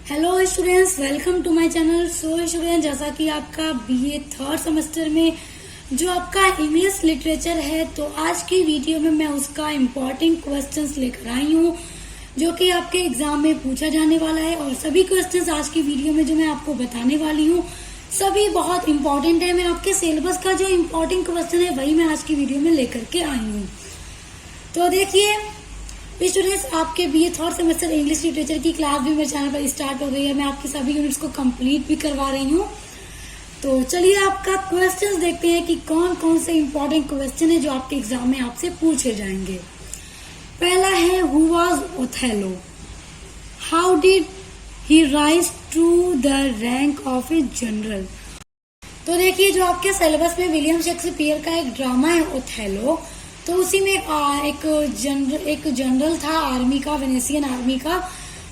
Hello students, welcome to my channel. So student, जैसा कि आपका बीए थर्ड सेमेस्टर में जो आपका इंग्लिश लिटरेचर है, तो आज की वीडियो में मैं उसका इम्पोर्टेंट क्वेश्चंस लेकर आई हूँ जो कि आपके एग्जाम में पूछा जाने वाला है। और सभी क्वेश्चंस आज की वीडियो में जो मैं आपको बताने वाली हूँ सभी बहुत इंपॉर्टेंट है। मैं आपके सिलेबस का जो इम्पोर्टेंट क्वेश्चन है वही मैं आज की वीडियो में लेकर के आई हूँ। तो देखिए स्टूडेंट्स, आपके BA third semester English literature की क्लास भी मेरे चैनल पर स्टार्ट हो गई है। मैं आपकी सभी यूनिट्स को कंप्लीट भी करवा रही हूँ। तो चलिए आपका क्वेश्चंस देखते हैं कि कौन कौन से इम्पोर्टेंट क्वेश्चन है जो आपके एग्जाम में आपसे पूछे जाएंगे। पहला है, who was Othello, how did he rise to the rank of a general. तो देखिए, जो आपके सिलेबस में विलियम शेक्सपियर का एक ड्रामा है ओथेलो, तो उसी में एक जनरल था आर्मी का, वेनेसियन आर्मी का,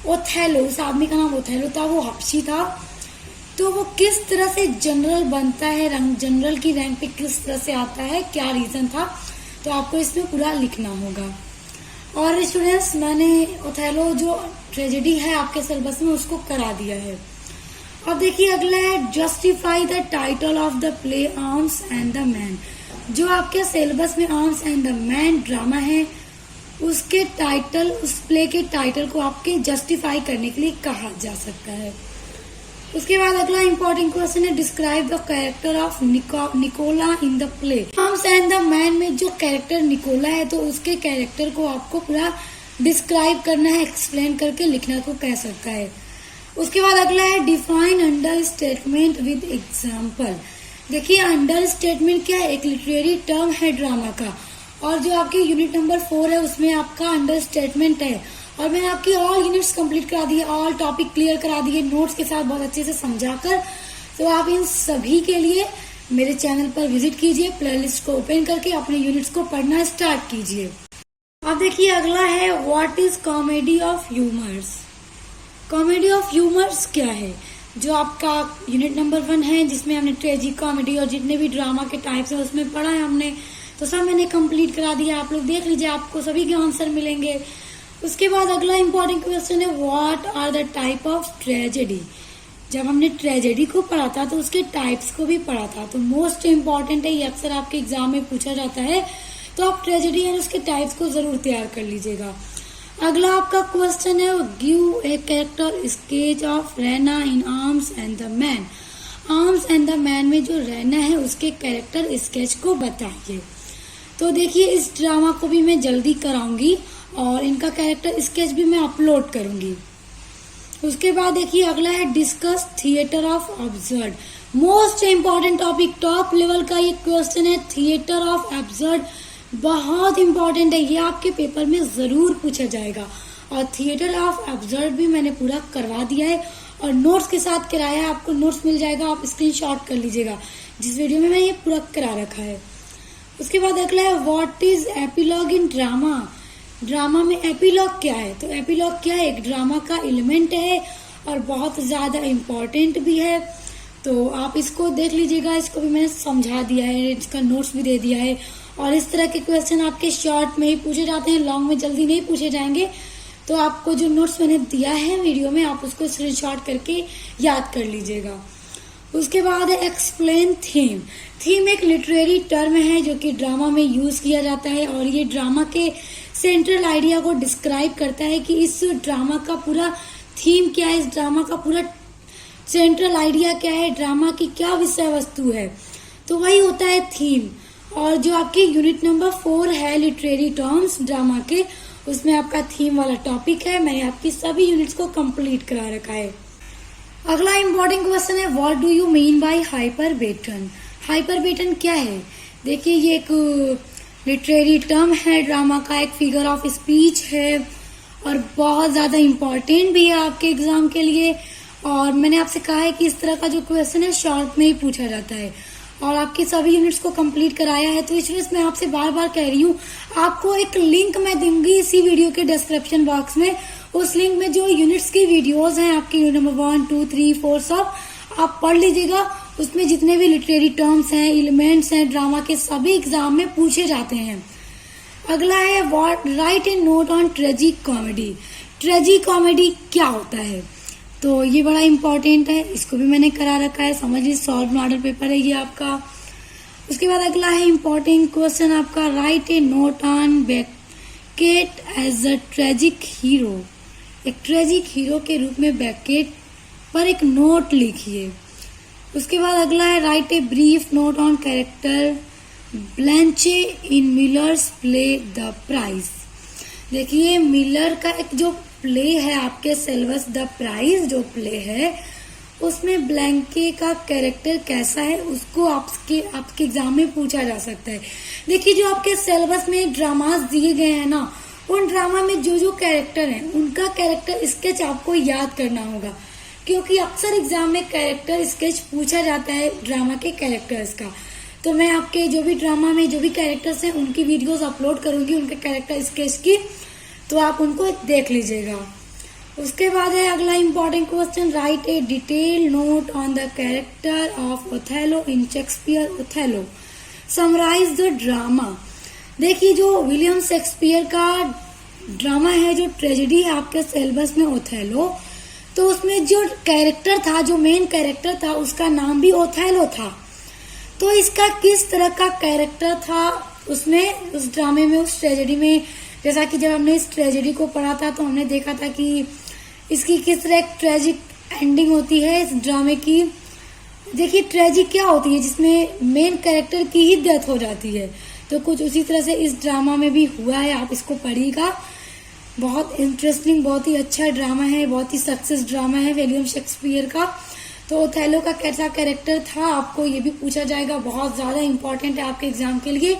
ओथेलो। उस आदमी का नाम ओथेलो था, वो हबशी था। तो वो किस तरह से जनरल बनता है, जनरल की रैंक पे किस तरह से आता है, क्या रीजन था, तो आपको इसमें पूरा लिखना होगा। और स्टूडेंट्स, मैंने ओथेलो जो ट्रेजेडी है आपके सिलेबस में उसको करा दिया है। अब देखिए अगला है, justify the title of the play Arms and the man. जो आपके सिलेबस में arms and the man drama है उसके टाइटल, उस प्ले के टाइटल को आपके जस्टिफाई करने के लिए कहा जा सकता है। उसके बाद अगला इंपॉर्टेंट क्वेश्चन है, describe the character of Nicola in the play. Arms and the Man में जो कैरेक्टर निकोला है तो उसके कैरेक्टर को आपको पूरा डिस्क्राइब करना है, एक्सप्लेन करके लिखना को कह सकता है। उसके बाद अगला है, define under statement with example. देखिए, अंडर स्टेटमेंट क्या है, एक लिटरेरी टर्म है ड्रामा का, और जो आपके यूनिट नंबर 4 है उसमें आपका अंडर स्टेटमेंट है। और मैंने आपकी ऑल यूनिट्स कंप्लीट करा दिए, ऑल टॉपिक क्लियर करा दिए नोट्स के साथ बहुत अच्छे से समझाकर। तो आप इन सभी के लिए मेरे चैनल पर विजिट कीजिए, प्लेलिस्ट को ओपन करके अपने यूनिट्स को पढ़ना स्टार्ट कीजिए। अब देखिए अगला है, what is comedy of humours. Comedy of humours क्या है, जो आपका यूनिट नंबर 1 है जिसमें हमने ट्रेजिक कॉमेडी और जितने भी ड्रामा के टाइप्स है उसमें पढ़ा है हमने, तो सब मैंने कंप्लीट करा दिया। आप लोग देख लीजिए, आपको सभी के आंसर मिलेंगे। उसके बाद अगला इंपॉर्टेंट क्वेश्चन है, what are the type of tragedy. जब हमने ट्रेजेडी को पढ़ा था तो उसके टाइप्स को भी पढ़ा था, तो मोस्ट इम्पॉर्टेंट है, ये अक्सर आपके एग्जाम में पूछा जाता है, तो आप ट्रेजेडी और उसके टाइप्स को जरूर तैयार कर लीजिएगा। अगला आपका क्वेश्चन है, give a character sketch of Raina in arms and the man. Arms and the Man में जो रैना है उसके कैरेक्टर स्केच को बताइए। तो देखिए, इस ड्रामा को भी मैं जल्दी कराऊंगी और इनका कैरेक्टर स्केच भी मैं अपलोड करूंगी। उसके बाद देखिए अगला है, discuss theatre of absurd. Most important topic, top level का ये क्वेश्चन है, थिएटर ऑफ एब्सर्ड बहुत इंपॉर्टेंट है, ये आपके पेपर में जरूर पूछा जाएगा। और थिएटर ऑफ एब्सर्ड भी मैंने पूरा करवा दिया है और नोट्स के साथ कराया है, आपको नोट्स मिल जाएगा, आप स्क्रीनशॉट कर लीजिएगा जिस वीडियो में मैंने ये पूरा करा रखा है। उसके बाद अगला है, what is epilogue in drama. Drama में एपिलॉग क्या है, तो एपिलॉग क्या है, एक ड्रामा का एलिमेंट है और बहुत ज्यादा इम्पोर्टेंट भी है। तो आप इसको देख लीजिएगा, इसको भी मैंने समझा दिया है, इसका नोट्स भी दे दिया है। और इस तरह के क्वेश्चन आपके शॉर्ट में ही पूछे जाते हैं, लॉन्ग में जल्दी नहीं पूछे जाएंगे। तो आपको जो नोट्स मैंने दिया है वीडियो में, आप उसको स्क्रीनशॉट करके याद कर लीजिएगा। उसके बाद है, एक्सप्लेन थीम। थीम एक लिटरेरी टर्म है जो कि ड्रामा में यूज किया जाता है और ये ड्रामा के सेंट्रल आइडिया को डिस्क्राइब करता है कि इस ड्रामा का पूरा थीम क्या है, इस ड्रामा का पूरा सेंट्रल आइडिया क्या है, ड्रामा की क्या विषय वस्तु है, तो वही होता है थीम। और जो आपकी यूनिट नंबर 4 है लिटरेरी टर्म्स ड्रामा के, उसमें आपका थीम वाला टॉपिक है। मैंने आपकी सभी यूनिट्स को कंप्लीट करा रखा है। अगला इम्पोर्टेंट क्वेश्चन है, what do you mean by hyperbaton. Hyperbaton क्या है, देखिए ये एक लिटरेरी टर्म है, ड्रामा का एक फिगर ऑफ स्पीच है और बहुत ज्यादा इम्पोर्टेंट भी है आपके एग्जाम के लिए। और मैंने आपसे कहा है कि इस तरह का जो क्वेश्चन है शॉर्ट में ही पूछा जाता है और आपकी सभी यूनिट्स को कंप्लीट कराया है। तो इसलिए मैं आपसे बार बार कह रही हूँ, आपको एक लिंक मैं दूंगी इसी वीडियो के डिस्क्रिप्शन बॉक्स में। उस लिंक में जो यूनिट्स की वीडियोस हैं आपके यूनिट नंबर 1, 2, 3, 4 सब आप पढ़ लीजिएगा। उसमें जितने भी लिटरेरी टर्म्स हैं, एलिमेंट्स हैं ड्रामा के, सभी एग्जाम में पूछे जाते हैं। अगला है, write a note on tragic comedy. Tragic comedy क्या होता है, तो ये बड़ा इम्पोर्टेंट है, इसको भी मैंने करा रखा है। समझ लीजिए सॉल्व मॉडल पेपर है ये आपका। उसके बाद अगला है इम्पोर्टेंट क्वेश्चन आपका, write a note on Becket as a tragic hero. एक ट्रेजिक हीरो के रूप में बेकेट पर एक नोट लिखिए। उसके बाद अगला है, write a brief note on character Blanche in Miller's play the Price. देखिए मिलर का एक जो प्ले है आपके सिलेबस द प्राइज जो प्ले है, उसमें ब्लैंके का कैरेक्टर कैसा है उसको आपके एग्जाम में पूछा जा सकता है। देखिए जो आपके सिलेबस में ड्रामास दिए गए हैं ना, उन ड्रामा में जो जो कैरेक्टर हैं उनका कैरेक्टर स्केच आपको याद करना होगा, क्योंकि अक्सर एग्जाम में कैरेक्टर स्केच पूछा जाता है ड्रामा के कैरेक्टर्स का। तो मैं आपके जो भी ड्रामा में जो भी कैरेक्टर्स हैं उनकी वीडियोस अपलोड करूंगी उनके कैरेक्टर स्केच की, तो आप उनको देख लीजिएगा। उसके बाद है अगला important question, write a detail note on the character of Othello in Shakespeare Othello, summarise the drama. देखिए जो विलियम शेक्सपियर का ड्रामा है, जो ट्रेजेडी है आपके सिलेबस में ओथेलो, तो उसमें जो कैरेक्टर था, जो मेन कैरेक्टर था, उसका नाम भी ओथेलो था। तो इसका किस तरह का कैरेक्टर था उसमें, उस ड्रामे में, उस ट्रेजेडी में। जैसा कि जब हमने इस ट्रेजेडी को पढ़ा था तो हमने देखा था कि इसकी किस तरह एक ट्रेजिक एंडिंग होती है इस ड्रामे की। देखिए ट्रेजिक क्या होती है, जिसमें मेन कैरेक्टर की ही डेथ हो जाती है। तो कुछ उसी तरह से इस ड्रामा में भी हुआ है, आप इसको पढ़िएगा। बहुत इंटरेस्टिंग, बहुत ही अच्छा ड्रामा है, बहुत ही सक्सेस ड्रामा है विलियम शेक्सपियर का। तो ओथेलो का कैसा कैरेक्टर था आपको ये भी पूछा जाएगा, बहुत ज्यादा इंपॉर्टेंट है आपके एग्जाम के लिए।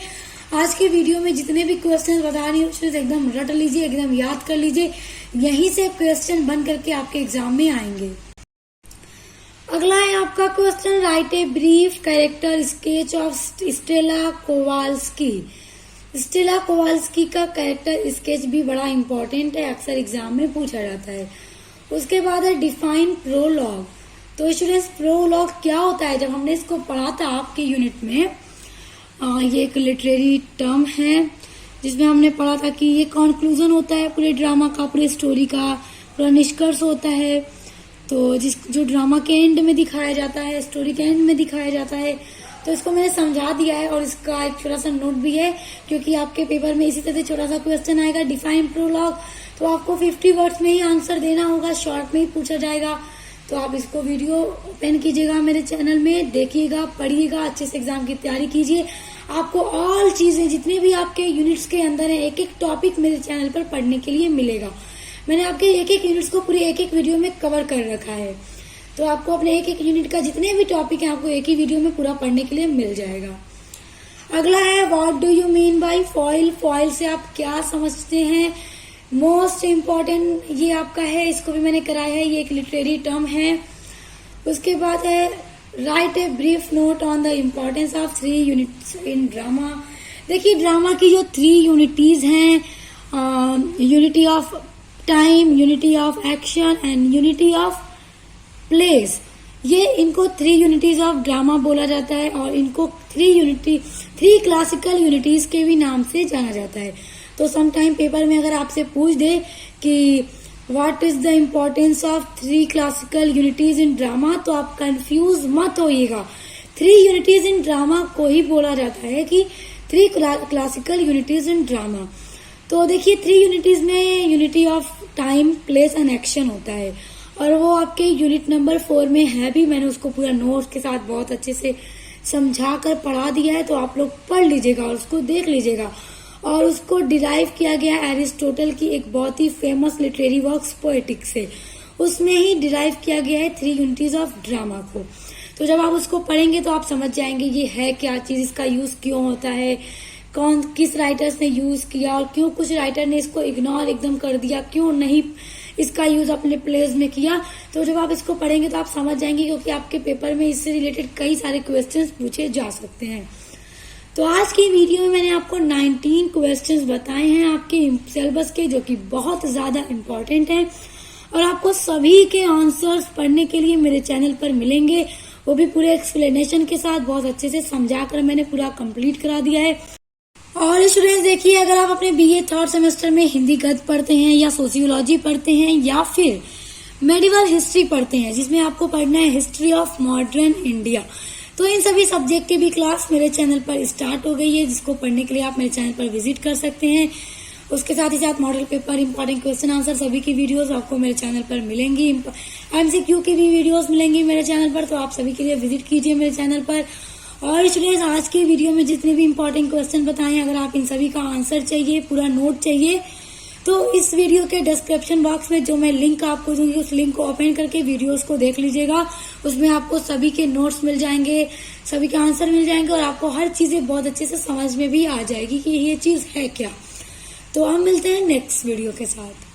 आज के वीडियो में जितने भी क्वेश्चन बता रही हूँ उसमें एकदम रट लीजिए, एकदम याद कर लीजिए, यहीं से क्वेश्चन बन करके आपके एग्जाम में आएंगे। अगला है आपका question, write a brief character sketch of Stella Kowalski. Stella Kowalski का कैरेक्टर स्केच भी बड़ा इंपॉर्टेंट है, अक्सर एग्जाम में पूछा जाता है। उसके बाद है डिफाइन प्रोलॉग। तो स्टूडेंट्स प्रोलॉग क्या होता है, जब हमने इसको पढ़ा था आपके यूनिट में, ये एक लिटरेरी टर्म है जिसमें हमने पढ़ा था कि ये कंक्लूजन होता है पूरे ड्रामा का, पूरे स्टोरी का पूरा निष्कर्ष होता है। तो जो ड्रामा के एंड में दिखाया जाता है, स्टोरी के एंड में दिखाया जाता है। तो इसको मैंने समझा दिया है और इसका एक छोटा सा नोट भी है, क्योंकि आपके पेपर में इसी तरह से छोटा सा क्वेश्चन आएगा, डिफाइन प्रोलॉग। तो आपको 50 वर्ड्स में ही आंसर देना होगा, शॉर्ट में ही पूछा जाएगा। तो आप इसको वीडियो ओपन कीजिएगा, मेरे चैनल में देखिएगा, पढ़िएगा, अच्छे से एग्जाम की तैयारी कीजिए। आपको ऑल चीजें जितने भी आपके यूनिट्स के अंदर है, एक एक टॉपिक मेरे चैनल पर पढ़ने के लिए मिलेगा। मैंने आपके एक एक यूनिट्स को पूरे एक एक वीडियो में कवर कर रखा है। तो आपको अपने एक एक यूनिट का जितने भी टॉपिक है आपको एक ही वीडियो में पूरा पढ़ने के लिए मिल जाएगा। अगला है, what do you mean bye foil. Foil से आप क्या समझते हैं, मोस्ट इम्पॉर्टेंट ये आपका है, इसको भी मैंने कराया है, ये एक लिटरेरी टर्म है। उसके बाद है, write a brief note on the importance of 3 units in drama. देखिए ड्रामा की जो 3 यूनिटीज हैं, unity of time, unity of action and unity of place, ये इनको 3 यूनिटीज ऑफ ड्रामा बोला जाता है और इनको 3 क्लासिकल यूनिटीज के भी नाम से जाना जाता है। तो समटाइम पेपर में अगर आपसे पूछ दे कि what is the importance of 3 classical unities in drama, तो आप कंफ्यूज मत होइएगा। 3 यूनिटीज इन ड्रामा को ही बोला जाता है कि 3 क्लासिकल यूनिटीज इन ड्रामा। तो देखिए 3 यूनिटीज में unity of time, place and action होता है, और वो आपके यूनिट नंबर 4 में है भी। मैंने उसको पूरा नोट्स के साथ बहुत अच्छे से समझा कर पढ़ा दिया है, तो आप लोग पढ़ लीजिएगा और उसको देख लीजिएगा। और उसको डिराइव किया गया एरिस्टोटल की एक बहुत ही फेमस लिटरेरी वर्क्स पोएटिक्स से, उसमें ही डिराइव किया गया है 3 यूनिटीज ऑफ ड्रामा को। तो जब आप उसको पढ़ेंगे तो आप समझ जाएंगे ये है क्या चीज, इसका यूज क्यों होता है, कौन किस राइटर्स ने यूज किया और क्यों कुछ राइटर ने इसको इग्नोर एकदम कर दिया, क्यों नहीं इसका यूज अपने प्लेस में किया। तो जब आप इसको पढ़ेंगे तो आप समझ जाएंगे, क्योंकि आपके पेपर में इससे रिलेटेड कई सारे क्वेश्चंस पूछे जा सकते हैं। तो आज की वीडियो में मैंने आपको 19 क्वेश्चंस बताए हैं आपके सिलेबस के, जो कि बहुत ज्यादा इम्पोर्टेंट हैं और आपको सभी के आंसर्स पढ़ने के लिए मेरे चैनल पर मिलेंगे, वो भी पूरे एक्सप्लेनेशन के साथ, बहुत अच्छे से समझा कर मैंने पूरा कंप्लीट करा दिया है। और स्टूडेंट्स देखिए, अगर आप अपने बीए 3rd सेमेस्टर में हिंदी गद्य पढ़ते हैं या सोशियोलॉजी पढ़ते हैं या फिर मेडिवल हिस्ट्री पढ़ते हैं, जिसमें आपको पढ़ना है हिस्ट्री ऑफ मॉडर्न इंडिया। तो इन सभी सब्जेक्ट की भी क्लास मेरे चैनल पर स्टार्ट हो गई है, जिसको पढ़ने के लिए आप मेरे चैनल पर विजिट कर सकते हैं। उसके साथ ही साथ model paper, important question answer सभी की वीडियोस आपको मेरे चैनल पर मिलेंगी। एमसीक्यू की भी वीडियोस मिलेंगी मेरे चैनल पर, तो आप सभी के लिए विजिट कीजिए मेरे चैनल पर। और स्टूडेंट्स, आज के वीडियो में जितने भी इंपॉर्टेंट क्वेश्चन बताए, अगर आप इन सभी का आंसर चाहिए, पूरा नोट चाहिए, तो इस वीडियो के डिस्क्रिप्शन बॉक्स में जो मैं लिंक आपको दूंगी, उस लिंक को ओपन करके वीडियोस को देख लीजिएगा। उसमें आपको सभी के नोट्स मिल जाएंगे, सभी के आंसर मिल जाएंगे, और आपको हर चीजें बहुत अच्छे से समझ में भी आ जाएगी कि ये चीज है क्या। तो हम मिलते हैं नेक्स्ट वीडियो के साथ।